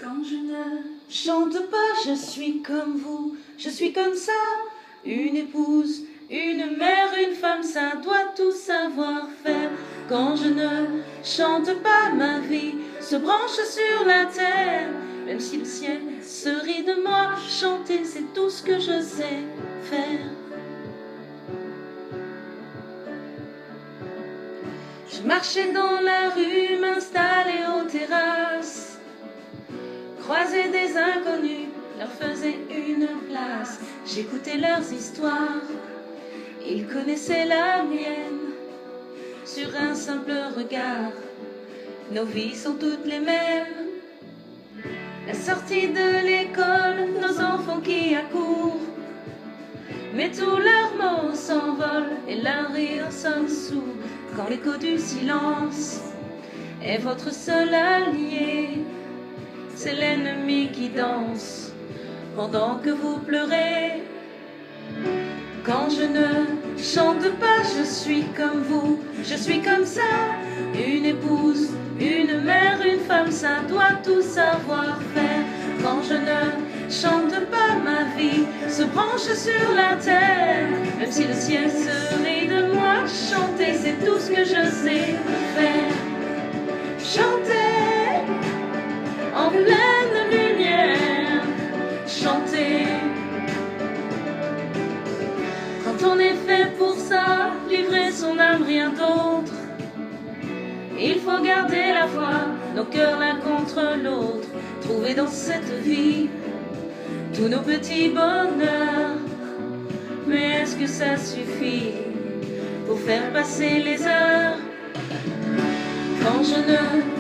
Quand je ne chante pas, je suis comme vous, je suis comme ça. Une épouse, une mère, une femme, ça doit tout savoir faire. Quand je ne chante pas, ma vie se branche sur la terre. Même si le ciel se rit de moi, chanter c'est tout ce que je sais faire. Je marchais dans la rue, m'installais aux terrasses, croisais des inconnus, leur faisais une place. J'écoutais leurs histoires, ils connaissaient la mienne. Sur un simple regard, nos vies sont toutes les mêmes. La sortie de l'école, nos enfants qui accourent, mais tous leurs mots s'envolent et leurs rires sonnent sourds. Quand l'écho du silence est votre seul allié, c'est l'ennemi qui danse pendant que vous pleurez. Quand je ne chante pas, je suis comme vous, je suis comme ça. Une épouse, une mère, une femme, ça doit tout savoir faire. Quand je ne chante pas, ma vie se branche sur la terre. Même si le ciel se rit de moi, chanter c'est tout ce que je sais faire. Chanter en pleine lumière, chanter. Quand on est fait pour ça, livrer son âme, rien d'autre. Il faut garder la foi, nos cœurs l'un contre l'autre. Trouver dans cette vie tous nos petits bonheurs. Mais est-ce que ça suffit pour faire passer les heures? Quand je ne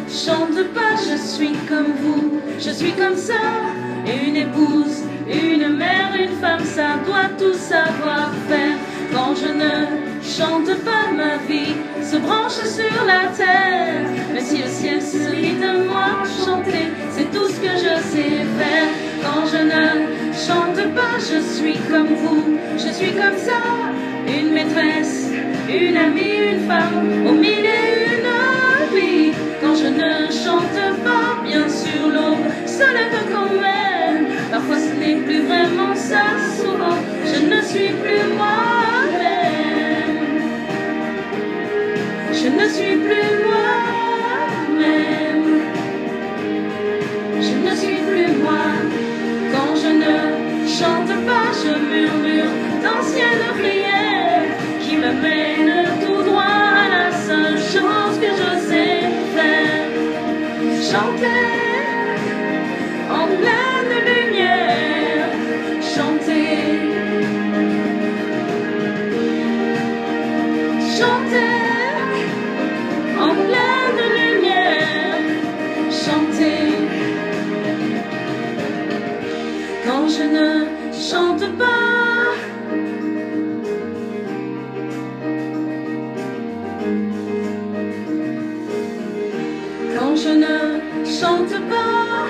chante pas, je suis comme vous, je suis comme ça. Une épouse, une mère, une femme, ça doit tout savoir faire. Quand je ne chante pas, ma vie se branche sur la terre. Même si le ciel se rit de moi, chanter c'est tout ce que je sais faire. Quand je ne chante pas, je suis comme vous, je suis comme ça. Une maîtresse, une amie, une femme, au mille et une vie. Quand je ne chante pas, bien sûr l'aube se lève quand même. Parfois ce n'est plus vraiment ça, souvent je ne suis plus moi-même. Je ne suis plus moi-même. Je ne suis plus moi. Quand je ne chante pas, je murmure d'anciennes prières qui m'amènent tout droit à la seule chose que je sais faire. Chanter en pleine lumière, chanter. Chanter en pleine lumière, chanter. Quand je ne chante pas, quand je ne chante pas,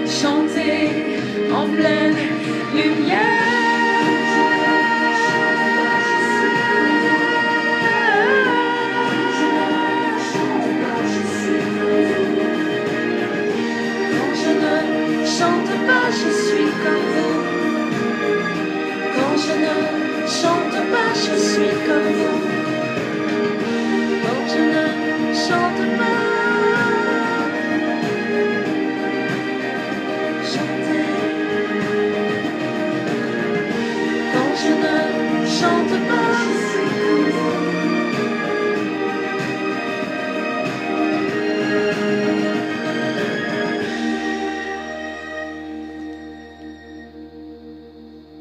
chanter en pleine lumière.